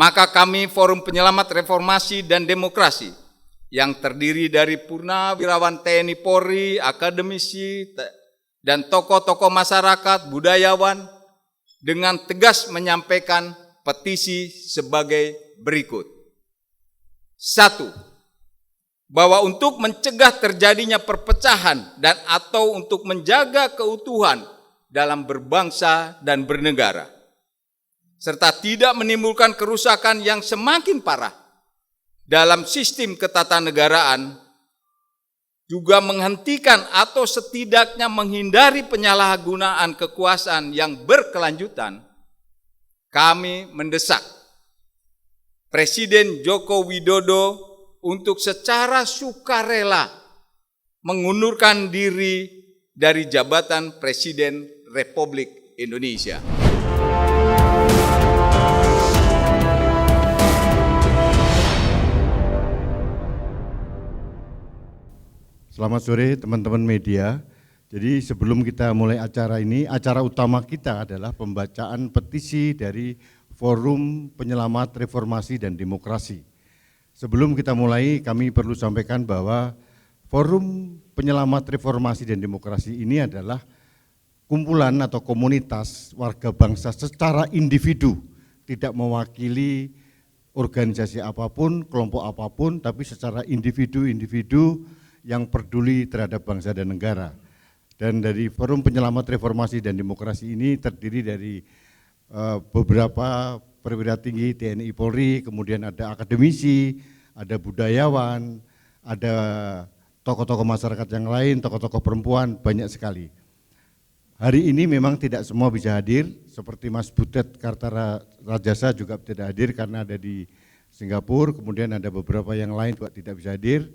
Maka kami Forum Penyelamat Reformasi dan Demokrasi yang terdiri dari purnawirawan TNI Polri, akademisi, dan tokoh-tokoh masyarakat, budayawan, dengan tegas menyampaikan petisi sebagai berikut. 1. Bahwa untuk mencegah terjadinya perpecahan dan atau untuk menjaga keutuhan dalam berbangsa dan bernegara, serta tidak menimbulkan kerusakan yang semakin parah dalam sistem ketatanegaraan, juga menghentikan atau setidaknya menghindari penyalahgunaan kekuasaan yang berkelanjutan, kami mendesak Presiden Joko Widodo untuk secara sukarela mengundurkan diri dari jabatan Presiden Republik Indonesia. Selamat sore teman-teman media. Jadi sebelum kita mulai acara ini, acara utama kita adalah pembacaan petisi dari Forum Penyelamat Reformasi dan Demokrasi. Sebelum kita mulai, kami perlu sampaikan bahwa Forum Penyelamat Reformasi dan Demokrasi ini adalah kumpulan atau komunitas warga bangsa secara individu, tidak mewakili organisasi apapun, kelompok apapun, tapi secara individu-individu yang peduli terhadap bangsa dan negara. Dan dari Forum Penyelamat Reformasi dan Demokrasi ini terdiri dari beberapa perwira tinggi TNI Polri, kemudian ada akademisi, ada budayawan, ada tokoh-tokoh masyarakat yang lain, tokoh-tokoh perempuan, banyak sekali. Hari ini memang tidak semua bisa hadir, seperti Mas Butet Kartarajasa juga tidak hadir karena ada di Singapura, kemudian ada beberapa yang lain juga tidak bisa hadir.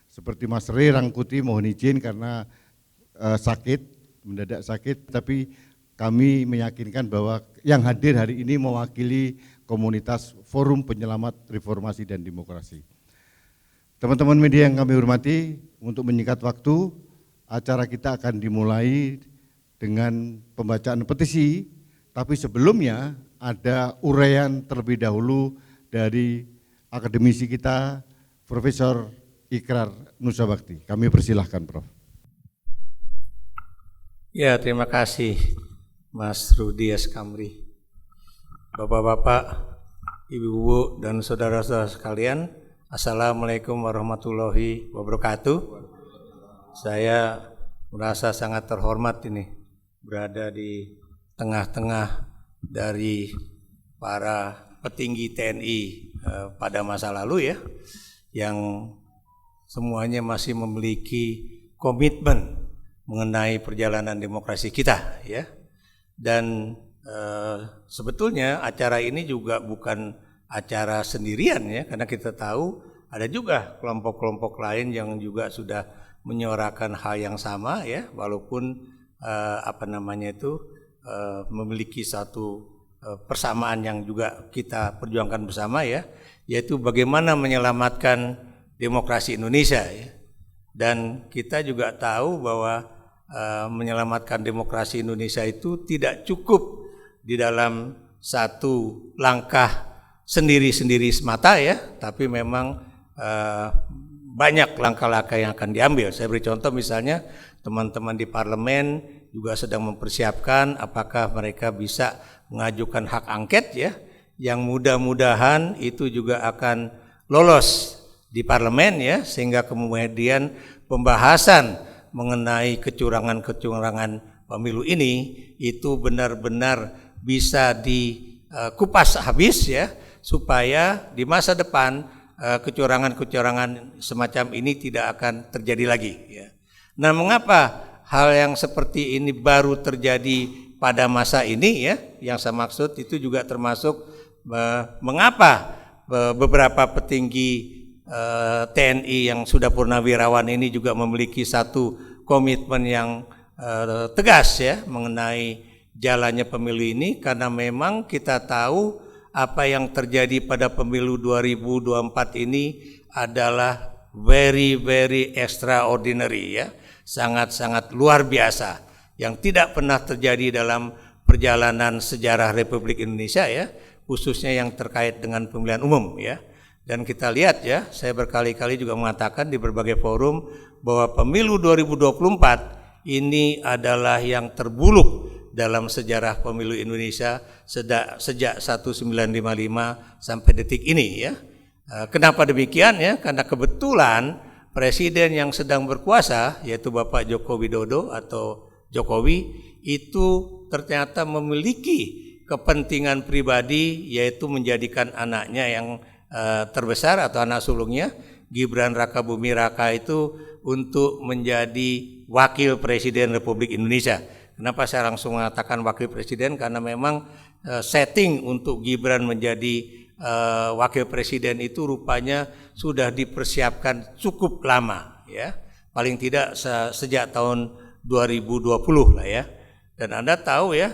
Seperti Mas Rey Rangkuti mohon izin karena mendadak sakit, tapi kami meyakinkan bahwa yang hadir hari ini mewakili komunitas Forum Penyelamat Reformasi dan Demokrasi. Teman-teman media yang kami hormati, untuk menyingkat waktu, acara kita akan dimulai dengan pembacaan petisi, tapi sebelumnya ada uraian terlebih dahulu dari akademisi kita, Profesor Ikrar Nusabakti. Kami persilahkan, Prof. Ya, terima kasih Mas Rudi Eskamri. Bapak-bapak, ibu-ibu, dan saudara-saudara sekalian, Assalamualaikum warahmatullahi wabarakatuh. Saya merasa sangat terhormat ini berada di tengah-tengah dari para petinggi TNI pada masa lalu ya, yang semuanya masih memiliki komitmen mengenai perjalanan demokrasi kita ya. Dan sebetulnya acara ini juga bukan acara sendirian ya, karena kita tahu ada juga kelompok-kelompok lain yang juga sudah menyuarakan hal yang sama ya, walaupun memiliki satu persamaan yang juga kita perjuangkan bersama ya, yaitu bagaimana menyelamatkan demokrasi Indonesia ya. Dan kita juga tahu bahwa menyelamatkan demokrasi Indonesia itu tidak cukup di dalam satu langkah sendiri-sendiri semata ya, tapi memang banyak langkah-langkah yang akan diambil. Saya beri contoh misalnya teman-teman di parlemen juga sedang mempersiapkan apakah mereka bisa mengajukan hak angket ya, yang mudah-mudahan itu juga akan lolos di parlemen ya, sehingga kemudian pembahasan mengenai kecurangan-kecurangan pemilu ini itu benar-benar bisa dikupas habis ya, supaya di masa depan kecurangan-kecurangan semacam ini tidak akan terjadi lagi ya. Nah, mengapa hal yang seperti ini baru terjadi pada masa ini ya? Yang saya maksud itu juga termasuk mengapa beberapa petinggi TNI yang sudah purnawirawan ini juga memiliki satu komitmen yang tegas ya mengenai jalannya pemilu ini, karena memang kita tahu apa yang terjadi pada pemilu 2024 ini adalah very extraordinary ya, sangat-sangat luar biasa yang tidak pernah terjadi dalam perjalanan sejarah Republik Indonesia ya. khususnya yang terkait dengan pemilihan umum ya. Dan kita lihat ya, saya berkali-kali juga mengatakan di berbagai forum bahwa pemilu 2024 ini adalah yang terburuk dalam sejarah pemilu Indonesia sejak 1955 sampai detik ini ya. Kenapa demikian ya? Karena kebetulan presiden yang sedang berkuasa yaitu Bapak Joko Widodo atau Jokowi itu ternyata memiliki kepentingan pribadi yaitu menjadikan anaknya yang terbesar atau anak sulungnya Gibran Rakabuming Raka itu untuk menjadi wakil presiden Republik Indonesia. Kenapa saya langsung mengatakan wakil presiden? Karena memang setting untuk Gibran menjadi wakil presiden itu rupanya sudah dipersiapkan cukup lama ya. Paling tidak sejak tahun 2020 lah ya. Dan Anda tahu ya,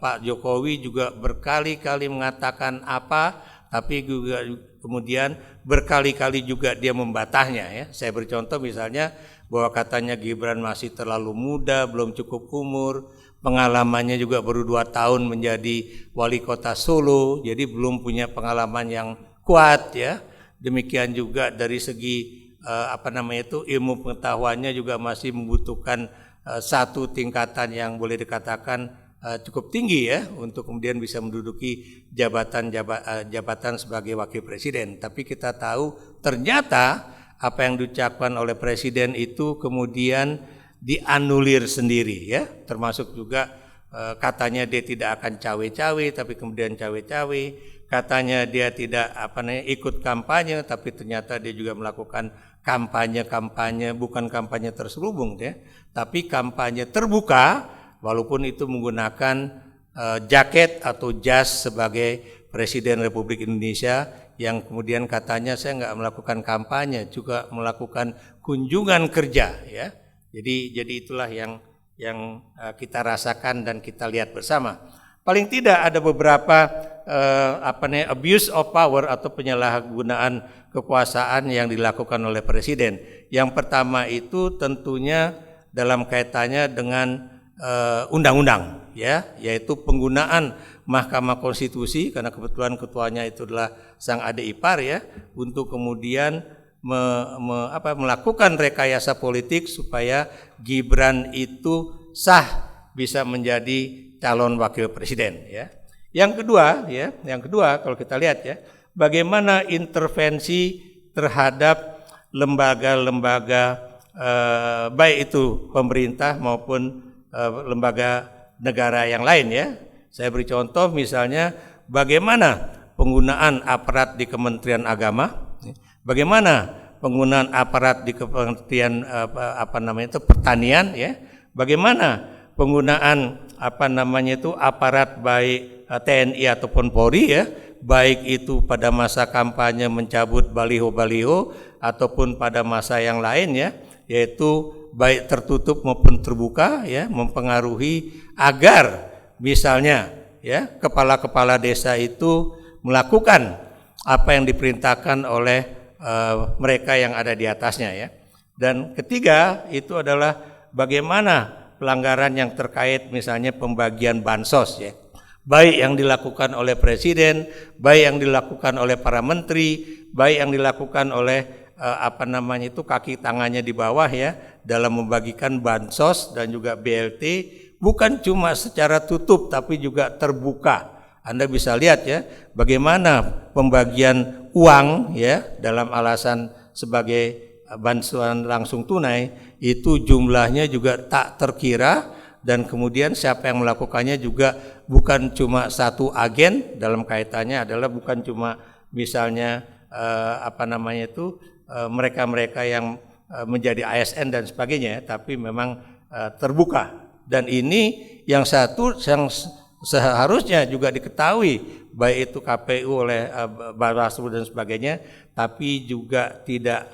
Pak Jokowi juga berkali-kali mengatakan apa, tapi juga kemudian berkali-kali juga dia membatahnya ya. Saya beri contoh misalnya bahwa katanya Gibran masih terlalu muda, belum cukup umur, pengalamannya juga baru 2 tahun menjadi wali kota Solo, jadi belum punya pengalaman yang kuat ya. Demikian juga dari segi ilmu pengetahuannya juga masih membutuhkan satu tingkatan yang boleh dikatakan cukup tinggi ya untuk kemudian bisa menduduki jabatan sebagai wakil presiden. Tapi kita tahu ternyata apa yang diucapkan oleh presiden itu kemudian dianulir sendiri ya, termasuk juga katanya dia tidak akan cawe-cawe tapi kemudian cawe-cawe, katanya dia tidak ikut kampanye tapi ternyata dia juga melakukan kampanye bukan kampanye terselubung ya, tapi kampanye terbuka walaupun itu menggunakan jaket atau jas sebagai Presiden Republik Indonesia yang kemudian katanya saya nggak melakukan kampanye, juga melakukan kunjungan kerja ya. Jadi itulah yang kita rasakan dan kita lihat bersama. Paling tidak ada beberapa abuse of power atau penyalahgunaan kekuasaan yang dilakukan oleh presiden. Yang pertama itu tentunya dalam kaitannya dengan undang-undang ya, yaitu penggunaan Mahkamah Konstitusi karena kebetulan ketuanya itu adalah sang adik ipar ya, untuk kemudian melakukan rekayasa politik supaya Gibran itu sah bisa menjadi calon wakil presiden ya. Yang kedua kalau kita lihat ya, bagaimana intervensi terhadap lembaga-lembaga baik itu pemerintah maupun lembaga negara yang lain ya. Saya beri contoh misalnya bagaimana penggunaan aparat di Kementerian Agama, bagaimana penggunaan aparat di Kementerian Pertanian ya, bagaimana penggunaan aparat baik TNI ataupun Polri ya, baik itu pada masa kampanye mencabut baliho-baliho ataupun pada masa yang lain ya, yaitu baik tertutup maupun terbuka ya, mempengaruhi agar misalnya ya kepala-kepala desa itu melakukan apa yang diperintahkan oleh mereka yang ada di atasnya ya. Dan ketiga itu adalah bagaimana pelanggaran yang terkait misalnya pembagian bansos ya, baik yang dilakukan oleh presiden, baik yang dilakukan oleh para menteri, baik yang dilakukan oleh kaki tangannya di bawah ya dalam membagikan bansos dan juga BLT, bukan cuma secara tutup tapi juga terbuka. Anda bisa lihat ya bagaimana pembagian uang ya dalam alasan sebagai bantuan langsung tunai itu jumlahnya juga tak terkira, dan kemudian siapa yang melakukannya juga bukan cuma satu agen, dalam kaitannya adalah bukan cuma misalnya mereka-mereka yang menjadi ASN dan sebagainya, tapi memang terbuka. Dan ini yang satu yang seharusnya juga diketahui baik itu KPU oleh Bawaslu dan sebagainya, tapi juga tidak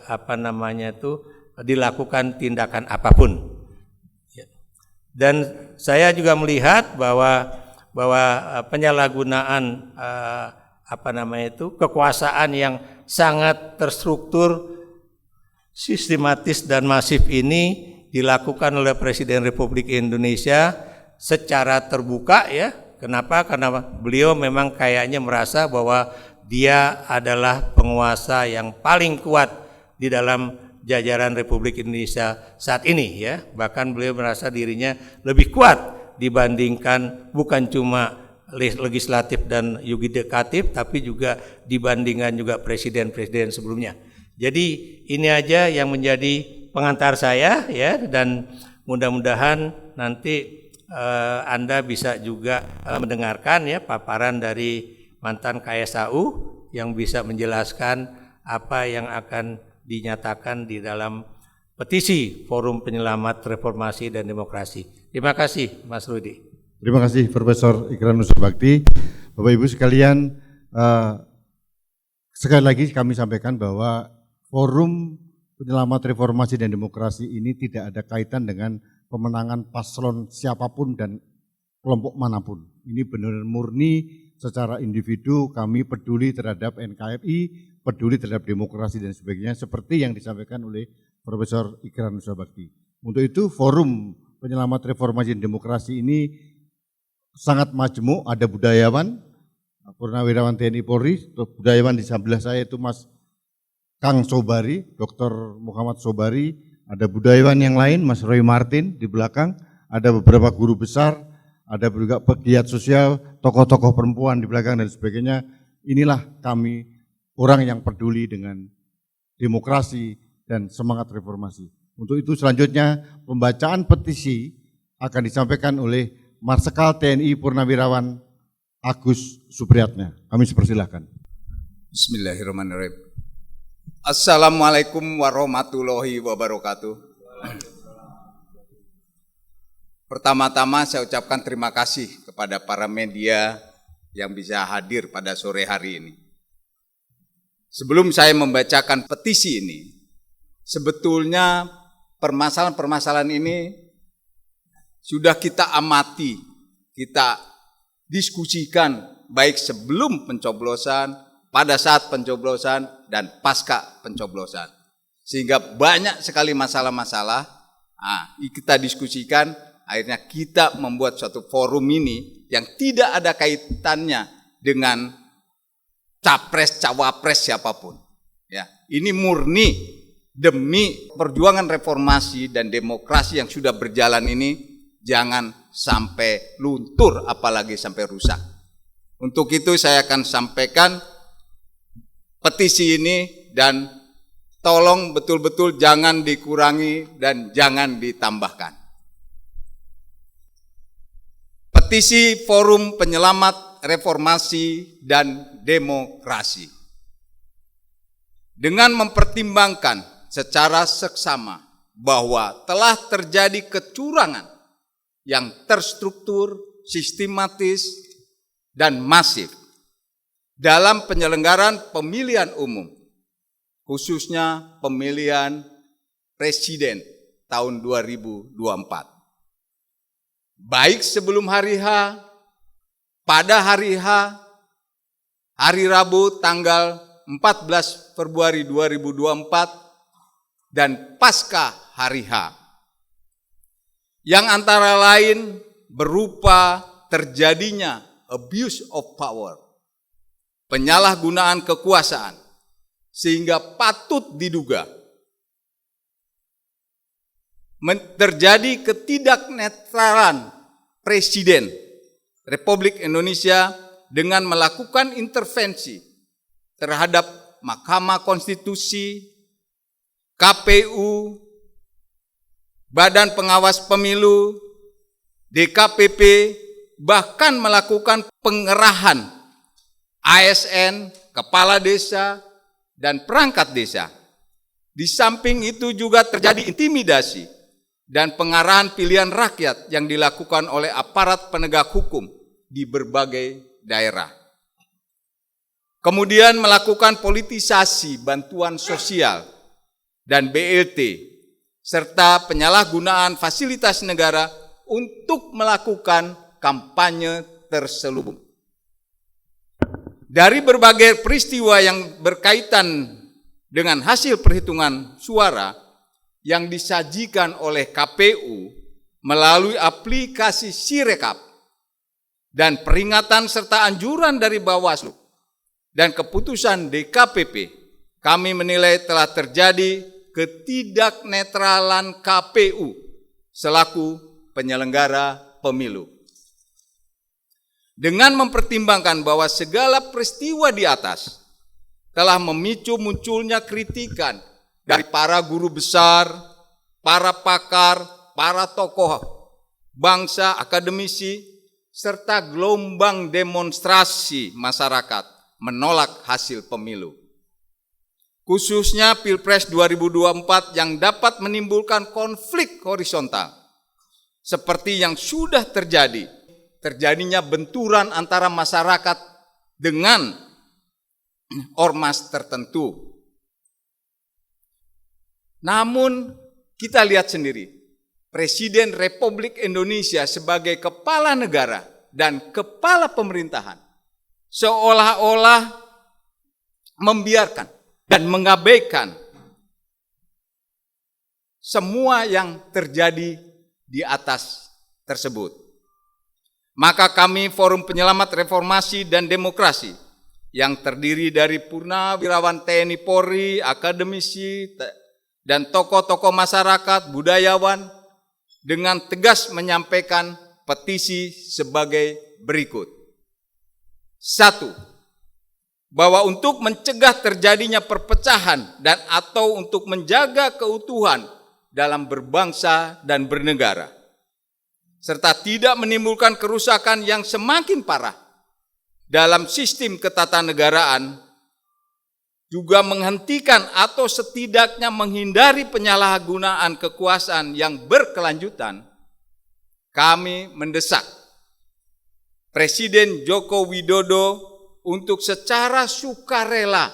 dilakukan tindakan apapun. Dan saya juga melihat bahwa penyalahgunaan kekuasaan yang sangat terstruktur, sistematis dan masif ini dilakukan oleh Presiden Republik Indonesia secara terbuka ya, Kenapa? Karena beliau memang kayaknya merasa bahwa dia adalah penguasa yang paling kuat di dalam jajaran Republik Indonesia saat ini ya. Bahkan beliau merasa dirinya lebih kuat dibandingkan bukan cuma legislatif dan yudikatif, tapi juga dibandingkan juga presiden-presiden sebelumnya. Jadi ini aja yang menjadi pengantar saya ya, dan mudah-mudahan nanti Anda bisa juga mendengarkan ya paparan dari mantan KSAU yang bisa menjelaskan apa yang akan dinyatakan di dalam petisi Forum Penyelamat Reformasi dan Demokrasi. Terima kasih Mas Rudi. Terima kasih Profesor Ikrar Nusabakti. Bapak Ibu sekalian, sekali lagi kami sampaikan bahwa Forum Penyelamat Reformasi dan Demokrasi ini tidak ada kaitan dengan pemenangan paslon siapapun dan kelompok manapun. Ini benar-benar murni secara individu, kami peduli terhadap NKRI, peduli terhadap demokrasi dan sebagainya, seperti yang disampaikan oleh Profesor Ikrar Nusabakti. Untuk itu Forum Penyelamat Reformasi dan Demokrasi ini sangat majemuk, ada budayawan, Purnawirawan TNI Polri, budayawan di sebelah saya itu Mas Kang Sobari, Dr. Muhammad Sobari, ada budayawan yang lain, Mas Roy Martin di belakang, ada beberapa guru besar, ada juga pegiat sosial, tokoh-tokoh perempuan di belakang dan sebagainya. Inilah kami orang yang peduli dengan demokrasi dan semangat reformasi. Untuk itu selanjutnya pembacaan petisi akan disampaikan oleh Marsikal TNI Purnawirawan Agus Supriyatna. Kami persilahkan. Bismillahirrahmanirrahim. Assalamualaikum warahmatullahi wabarakatuh. Pertama-tama saya ucapkan terima kasih kepada para media yang bisa hadir pada sore hari ini. Sebelum saya membacakan petisi ini, sebetulnya permasalahan-permasalahan ini sudah kita amati, kita diskusikan baik sebelum pencoblosan, pada saat pencoblosan, dan pasca pencoblosan. Sehingga banyak sekali masalah-masalah kita diskusikan, akhirnya kita membuat suatu forum ini yang tidak ada kaitannya dengan capres, cawapres siapapun. Ya, ini murni demi perjuangan reformasi dan demokrasi yang sudah berjalan ini jangan sampai luntur, apalagi sampai rusak. Untuk itu saya akan sampaikan petisi ini dan tolong betul-betul jangan dikurangi dan jangan ditambahkan. Petisi Forum Penyelamat Reformasi dan Demokrasi. Dengan mempertimbangkan secara seksama bahwa telah terjadi kecurangan yang terstruktur, sistematis, dan masif dalam penyelenggaraan pemilihan umum, khususnya pemilihan presiden tahun 2024. Baik sebelum hari H, pada hari H, hari Rabu tanggal 14 Februari 2024, dan pasca hari H. Yang antara lain berupa terjadinya abuse of power, penyalahgunaan kekuasaan, sehingga patut diduga terjadi ketidaknetralan Presiden Republik Indonesia dengan melakukan intervensi terhadap Mahkamah Konstitusi, KPU, Badan Pengawas Pemilu, DKPP, bahkan melakukan pengerahan ASN, kepala desa, dan perangkat desa. Di samping itu juga terjadi intimidasi dan pengarahan pilihan rakyat yang dilakukan oleh aparat penegak hukum di berbagai daerah. Kemudian melakukan politisasi bantuan sosial dan BLT, serta penyalahgunaan fasilitas negara untuk melakukan kampanye terselubung. Dari berbagai peristiwa yang berkaitan dengan hasil perhitungan suara yang disajikan oleh KPU melalui aplikasi Sirekap dan peringatan serta anjuran dari Bawaslu dan keputusan DKPP, kami menilai telah terjadi ketidaknetralan KPU selaku penyelenggara pemilu. Dengan mempertimbangkan bahwa segala peristiwa di atas telah memicu munculnya kritikan dari para guru besar, para pakar, para tokoh bangsa, akademisi, serta gelombang demonstrasi masyarakat menolak hasil pemilu. Khususnya Pilpres 2024 yang dapat menimbulkan konflik horizontal, seperti yang sudah terjadinya benturan antara masyarakat dengan ormas tertentu. Namun kita lihat sendiri, Presiden Republik Indonesia sebagai kepala negara dan kepala pemerintahan seolah-olah membiarkan dan mengabaikan semua yang terjadi di atas tersebut. Maka kami Forum Penyelamat Reformasi dan Demokrasi yang terdiri dari purnawirawan TNI Polri, akademisi, dan tokoh-tokoh masyarakat, budayawan, dengan tegas menyampaikan petisi sebagai berikut. 1. Bahwa untuk mencegah terjadinya perpecahan dan atau untuk menjaga keutuhan dalam berbangsa dan bernegara, serta tidak menimbulkan kerusakan yang semakin parah dalam sistem ketatanegaraan, juga menghentikan atau setidaknya menghindari penyalahgunaan kekuasaan yang berkelanjutan, kami mendesak Presiden Joko Widodo untuk secara sukarela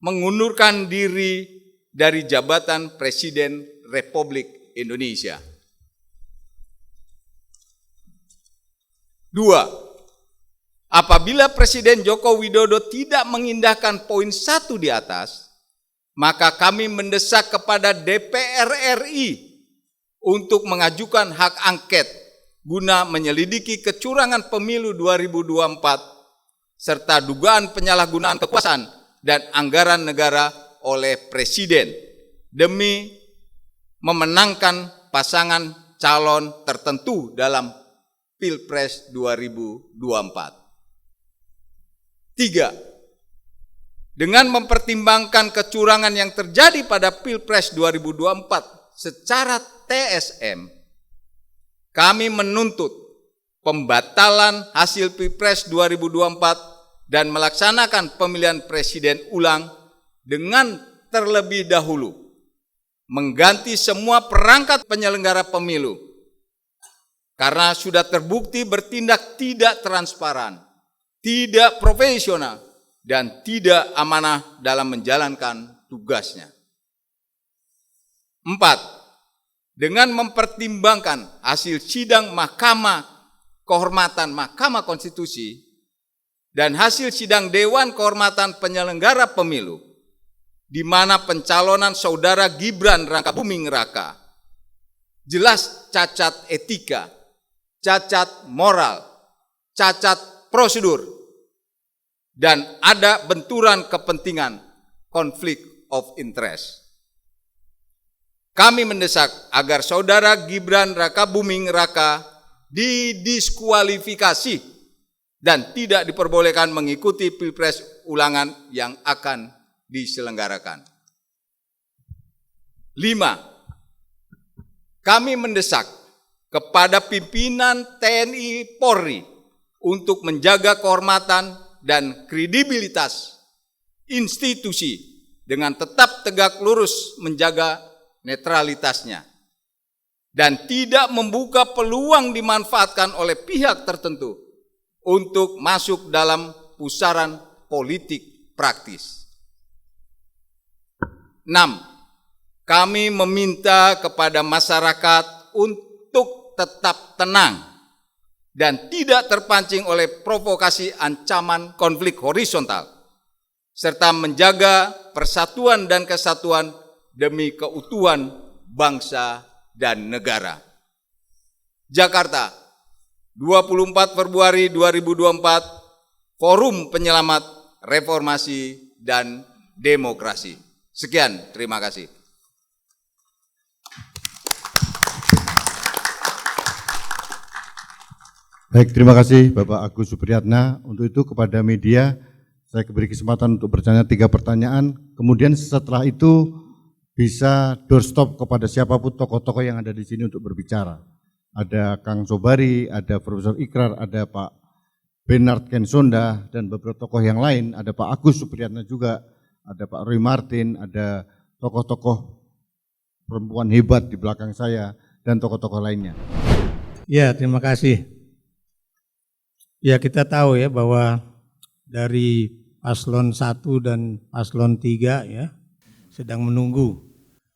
mengundurkan diri dari jabatan Presiden Republik Indonesia. 2. Apabila Presiden Joko Widodo tidak mengindahkan poin 1 di atas, maka kami mendesak kepada DPR RI untuk mengajukan hak angket guna menyelidiki kecurangan pemilu 2024 serta dugaan penyalahgunaan kekuasaan dan anggaran negara oleh Presiden demi memenangkan pasangan calon tertentu dalam Pilpres 2024. 3. Dengan mempertimbangkan kecurangan yang terjadi pada Pilpres 2024 secara TSM, kami menuntut pembatalan hasil Pilpres 2024 dan melaksanakan pemilihan presiden ulang dengan terlebih dahulu mengganti semua perangkat penyelenggara pemilu karena sudah terbukti bertindak tidak transparan, tidak profesional, dan tidak amanah dalam menjalankan tugasnya. 4. Dengan mempertimbangkan hasil sidang Kehormatan Mahkamah Konstitusi dan hasil sidang Dewan Kehormatan Penyelenggara Pemilu, di mana pencalonan Saudara Gibran Rakabuming Raka jelas cacat etika, cacat moral, cacat prosedur, dan ada benturan kepentingan, konflik of interest. Kami mendesak agar Saudara Gibran Rakabuming Raka didiskualifikasi dan tidak diperbolehkan mengikuti Pilpres ulangan yang akan diselenggarakan. 5. Kami mendesak kepada pimpinan TNI Polri untuk menjaga kehormatan dan kredibilitas institusi dengan tetap tegak lurus menjaga netralitasnya dan tidak membuka peluang dimanfaatkan oleh pihak tertentu untuk masuk dalam pusaran politik praktis. 6. Kami meminta kepada masyarakat untuk tetap tenang dan tidak terpancing oleh provokasi ancaman konflik horizontal, serta menjaga persatuan dan kesatuan demi keutuhan bangsa dan negara. Jakarta, 24 Februari 2024, Forum Penyelamat Reformasi dan Demokrasi. Sekian, terima kasih. Baik, terima kasih Bapak Agus Supriyatna. Untuk itu kepada media, saya beri kesempatan untuk bertanya 3 pertanyaan. Kemudian setelah itu bisa doorstop kepada siapapun tokoh-tokoh yang ada di sini untuk berbicara. Ada Kang Sobari, ada Profesor Ikrar, ada Pak Bernard Kensonda, dan beberapa tokoh yang lain. Ada Pak Agus Supriyatna juga, ada Pak Roy Martin, ada tokoh-tokoh perempuan hebat di belakang saya, dan tokoh-tokoh lainnya. Ya, terima kasih. Ya, kita tahu ya bahwa dari paslon 1 dan paslon 3 ya sedang menunggu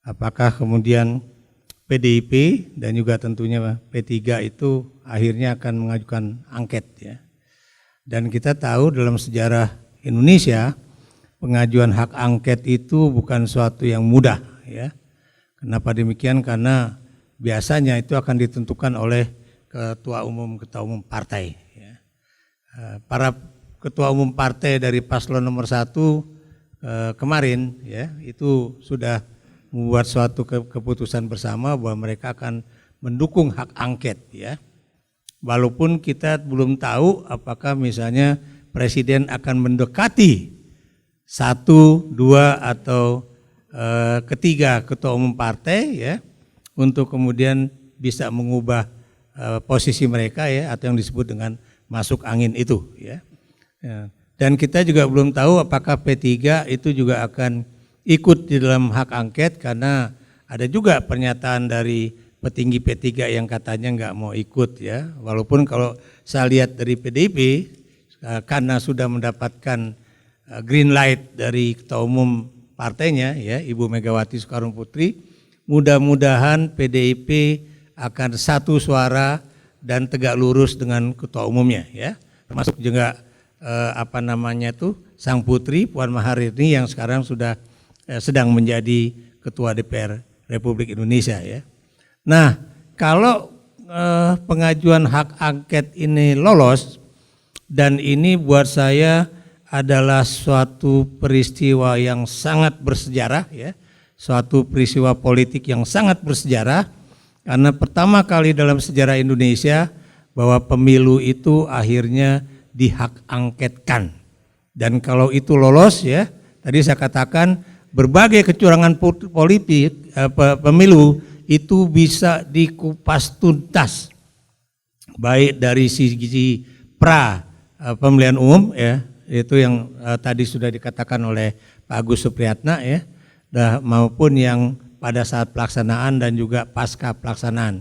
apakah kemudian PDIP dan juga tentunya P3 itu akhirnya akan mengajukan angket ya. Dan kita tahu dalam sejarah Indonesia pengajuan hak angket itu bukan suatu yang mudah ya. Kenapa demikian? Karena biasanya itu akan ditentukan oleh ketua umum partai ya. Para ketua umum partai dari paslon nomor 1 kemarin ya itu sudah membuat suatu keputusan bersama bahwa mereka akan mendukung hak angket ya. Walaupun kita belum tahu apakah misalnya presiden akan mendekati 1, 2 atau ketiga ketua umum partai ya untuk kemudian bisa mengubah posisi mereka ya atau yang disebut dengan masuk angin itu ya. Dan kita juga belum tahu apakah P3 itu juga akan ikut di dalam hak angket karena ada juga pernyataan dari petinggi P3 yang katanya nggak mau ikut ya. Walaupun kalau saya lihat dari PDIP karena sudah mendapatkan green light dari ketua umum partainya ya Ibu Megawati Soekarno Putri, mudah-mudahan PDIP akan satu suara dan tegak lurus dengan ketua umumnya ya. Termasuk juga Sang Putri Puan Maharani yang sekarang sudah sedang menjadi Ketua DPR Republik Indonesia ya. Nah, kalau pengajuan hak angket ini lolos dan ini buat saya adalah suatu peristiwa yang sangat bersejarah ya, suatu peristiwa politik yang sangat bersejarah karena pertama kali dalam sejarah Indonesia bahwa pemilu itu akhirnya dihak angketkan. Dan kalau itu lolos ya, tadi saya katakan berbagai kecurangan politik pemilu itu bisa dikupas tuntas. Baik dari sisi pemilihan umum ya, itu yang tadi sudah dikatakan oleh Pak Agus Supriyatna ya, maupun yang pada saat pelaksanaan dan juga pasca pelaksanaan.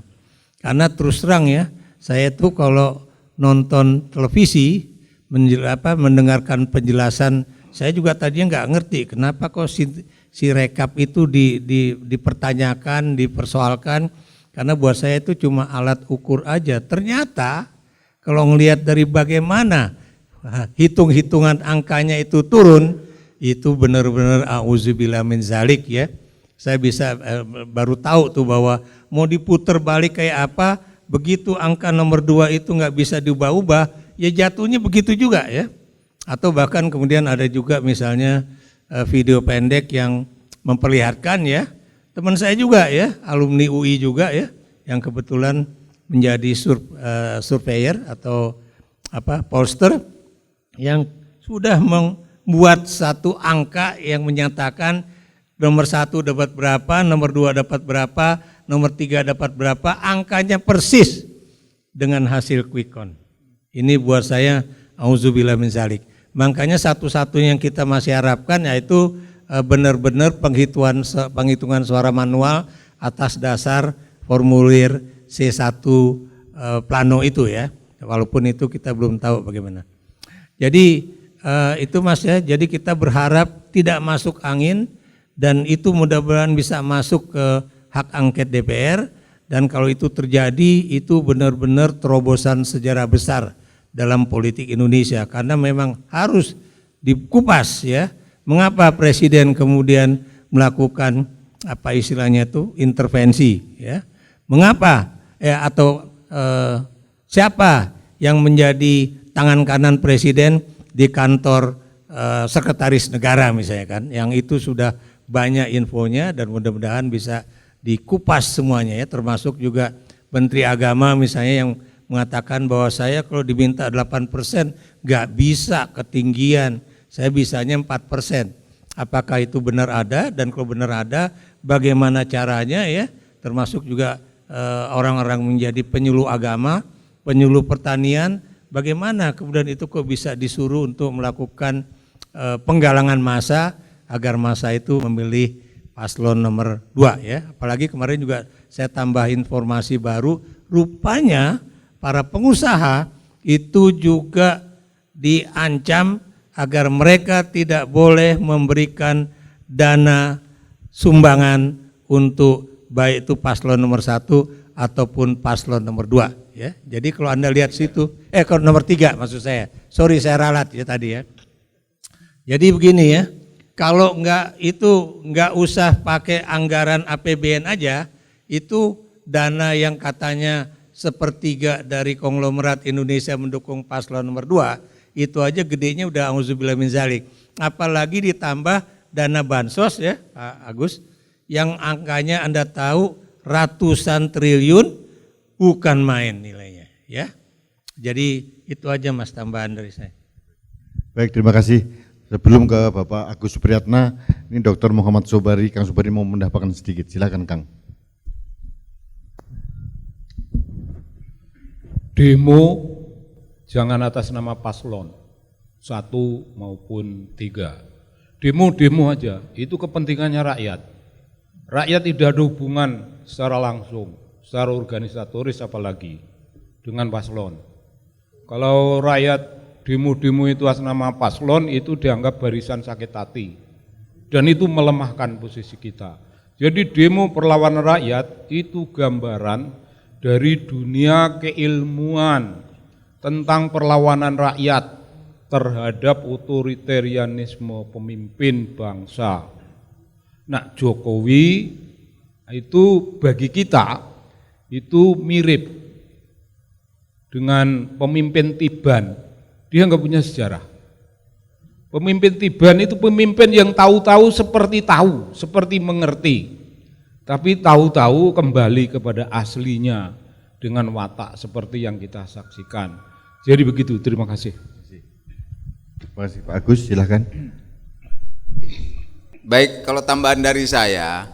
Karena terus terang ya, saya tuh kalau nonton televisi mendengarkan penjelasan, saya juga tadinya nggak ngerti kenapa kok si rekap itu dipertanyakan, dipersoalkan, karena buat saya itu cuma alat ukur aja. Ternyata kalau ngelihat dari bagaimana hitung-hitungan angkanya itu turun, itu benar-benar auzubillah min zalik ya. Saya bisa baru tahu tuh bahwa mau diputer balik kayak apa, begitu angka nomor 2 itu nggak bisa diubah-ubah, ya jatuhnya begitu juga ya. Atau bahkan kemudian ada juga misalnya video pendek yang memperlihatkan ya, teman saya juga ya, alumni UI juga ya, yang kebetulan menjadi surveyor atau pollster yang sudah membuat satu angka yang menyatakan nomor 1 dapat berapa, nomor 2 dapat berapa, nomor 3 dapat berapa, angkanya persis dengan hasil quick count. Ini buat saya auzubillah min zalik. Makanya satu-satunya yang kita masih harapkan yaitu benar-benar penghitungan suara manual atas dasar formulir C1 plano itu ya. Walaupun itu kita belum tahu bagaimana. Jadi itu Mas ya, jadi kita berharap tidak masuk angin dan itu mudah-mudahan bisa masuk ke hak angket DPR, dan kalau itu terjadi itu benar-benar terobosan sejarah besar dalam politik Indonesia karena memang harus dikupas ya. Mengapa presiden kemudian melakukan intervensi ya? Mengapa siapa yang menjadi tangan kanan presiden di kantor sekretaris negara misalnya kan, yang itu sudah banyak infonya dan mudah-mudahan bisa dikupas semuanya ya, termasuk juga Menteri Agama misalnya yang mengatakan bahwa saya kalau diminta 8% nggak bisa, ketinggian, saya bisanya 4%. Apakah itu benar ada, dan kalau benar ada bagaimana caranya ya, termasuk juga orang-orang menjadi penyuluh agama, penyuluh pertanian, bagaimana kemudian itu kok bisa disuruh untuk melakukan penggalangan massa agar massa itu memilih paslon nomor 2 ya. Apalagi kemarin juga saya tambah informasi baru, rupanya para pengusaha itu juga diancam agar mereka tidak boleh memberikan dana sumbangan untuk baik itu paslon nomor 1 ataupun paslon nomor 2 ya. Jadi kalau Anda lihat situ, kalau nomor 3 maksud saya, sorry saya ralat ya tadi ya. Jadi begini ya, kalau nggak usah pakai anggaran APBN aja, itu dana yang katanya sepertiga dari konglomerat Indonesia mendukung paslon nomor 2, itu aja gedenya udah auzubillah min zalik. Apalagi ditambah dana bansos ya Pak Agus, yang angkanya Anda tahu ratusan triliun, bukan main nilainya ya. Jadi itu aja Mas tambahan dari saya. Baik, terima kasih. Sebelum ke Bapak Agus Supriyatna, ini Dr. Muhammad Sobari, Kang Sobari mau menambahkan sedikit, silakan Kang. Demo jangan atas nama paslon 1 maupun 3. Demo-demo aja, itu kepentingannya rakyat. Rakyat tidak ada hubungan secara langsung, secara organisatoris apalagi dengan paslon. Kalau rakyat demo-demo itu atas nama paslon, itu dianggap barisan sakit hati. Dan itu melemahkan posisi kita. Jadi demo perlawanan rakyat itu gambaran dari dunia keilmuan tentang perlawanan rakyat terhadap otoritarianisme pemimpin bangsa. Nah, Jokowi itu bagi kita itu mirip dengan pemimpin Tiban. Dia nggak punya sejarah. Pemimpin Tiban itu pemimpin yang tahu-tahu seperti mengerti. Tapi tahu-tahu kembali kepada aslinya dengan watak seperti yang kita saksikan. Jadi begitu, terima kasih. Terima kasih Pak Agus, silakan. Baik, kalau tambahan dari saya,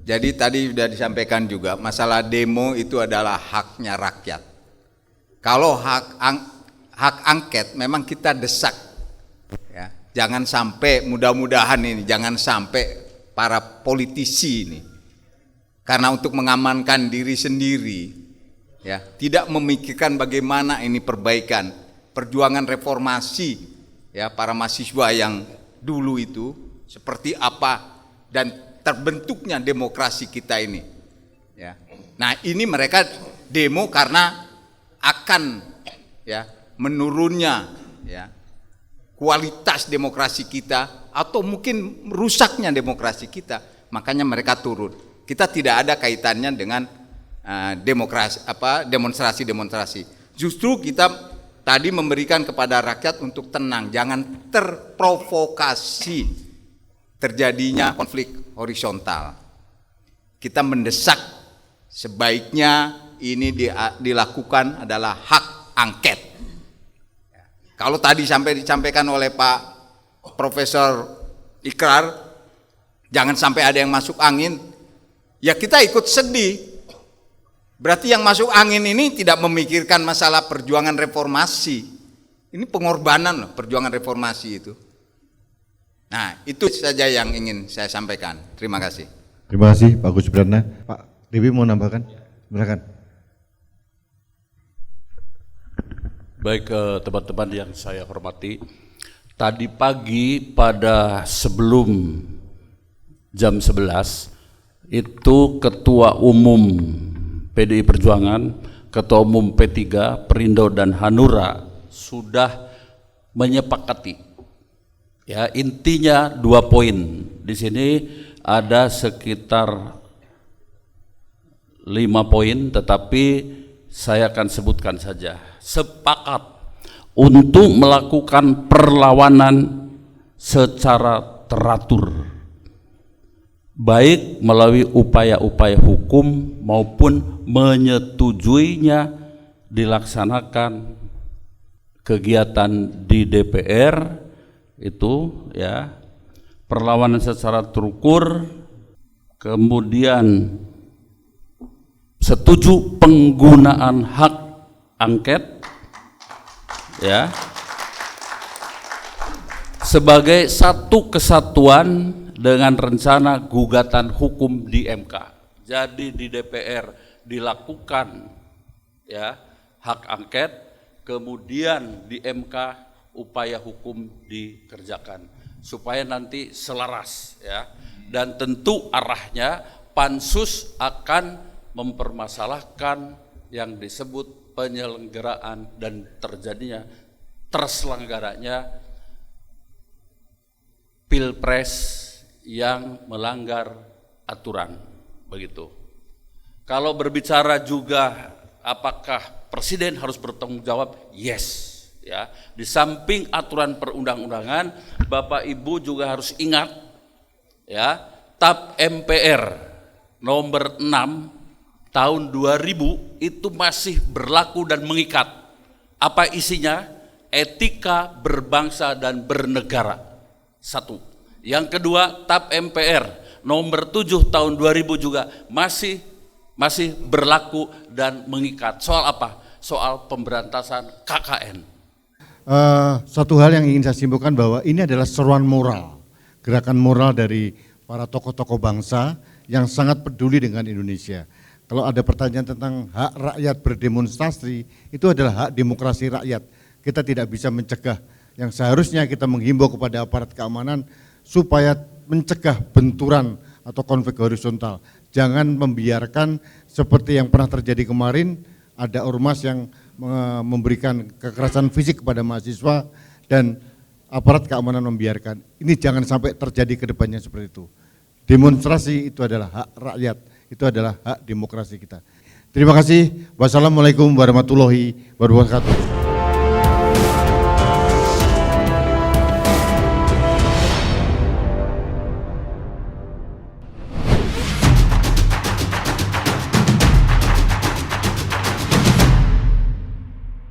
jadi tadi sudah disampaikan juga masalah demo itu adalah haknya rakyat. Kalau hak angket memang kita desak, ya. Jangan sampai, mudah-mudahan ini jangan sampai para politisi ini karena untuk mengamankan diri sendiri, ya, tidak memikirkan bagaimana ini perbaikan, perjuangan reformasi, ya, para mahasiswa yang dulu itu seperti apa dan terbentuknya demokrasi kita ini, ya. Nah ini mereka demo karena akan, ya, menurunnya, ya, kualitas demokrasi kita atau mungkin rusaknya demokrasi kita, makanya mereka turun. Kita tidak ada kaitannya dengan demonstrasi. Justru kita tadi memberikan kepada rakyat untuk tenang, jangan terprovokasi terjadinya konflik horizontal. Kita mendesak sebaiknya ini dilakukan adalah hak angket. Kalau tadi sampai disampaikan oleh Pak Profesor Ikrar, jangan sampai ada yang masuk angin, ya kita ikut sedih. Berarti yang masuk angin ini tidak memikirkan masalah perjuangan reformasi. Ini pengorbanan loh, perjuangan reformasi itu. Nah itu saja yang ingin saya sampaikan. Terima kasih. Terima kasih Pak Agus Supriyatna. Pak Dewi mau nambahkan? Silakan. Baik, teman-teman yang saya hormati, tadi pagi pada sebelum jam 11 itu Ketua Umum PDI Perjuangan, Ketua Umum P3, Perindo dan Hanura sudah menyepakati, ya, intinya 2 poin. Di sini ada sekitar 5 poin, tetapi saya akan sebutkan saja, sepakat untuk melakukan perlawanan secara teratur, baik melalui upaya-upaya hukum maupun menyetujuinya dilaksanakan kegiatan di DPR itu ya, perlawanan secara terukur, kemudian setuju penggunaan hak angket ya sebagai satu kesatuan dengan rencana gugatan hukum di MK. Jadi di DPR dilakukan ya hak angket, kemudian di MK upaya hukum dikerjakan supaya nanti selaras ya. Dan tentu arahnya Pansus akan mempermasalahkan yang disebut penyelenggaraan dan terselenggaranya Pilpres yang melanggar aturan, begitu. Kalau berbicara juga apakah Presiden harus bertanggung jawab? Yes, ya. Di samping aturan perundang-undangan, Bapak Ibu juga harus ingat, ya, TAP MPR nomor 6 tahun 2000 itu masih berlaku dan mengikat. Apa isinya? Etika berbangsa dan bernegara. Satu. Yang kedua, TAP MPR nomor 7 tahun 2000 juga masih berlaku dan mengikat. Soal apa? Soal pemberantasan KKN. Satu hal yang ingin saya simpulkan bahwa ini adalah seruan moral, gerakan moral dari para tokoh-tokoh bangsa yang sangat peduli dengan Indonesia. Kalau ada pertanyaan tentang hak rakyat berdemonstrasi, itu adalah hak demokrasi rakyat. Kita tidak bisa mencegah. Yang seharusnya kita menghimbau kepada aparat keamanan supaya mencegah benturan atau konflik horizontal. Jangan membiarkan seperti yang pernah terjadi kemarin, ada ormas yang memberikan kekerasan fisik kepada mahasiswa dan aparat keamanan membiarkan. Ini jangan sampai terjadi ke depannya seperti itu. Demonstrasi itu adalah hak rakyat, itu adalah hak demokrasi kita. Terima kasih. Wassalamualaikum warahmatullahi wabarakatuh.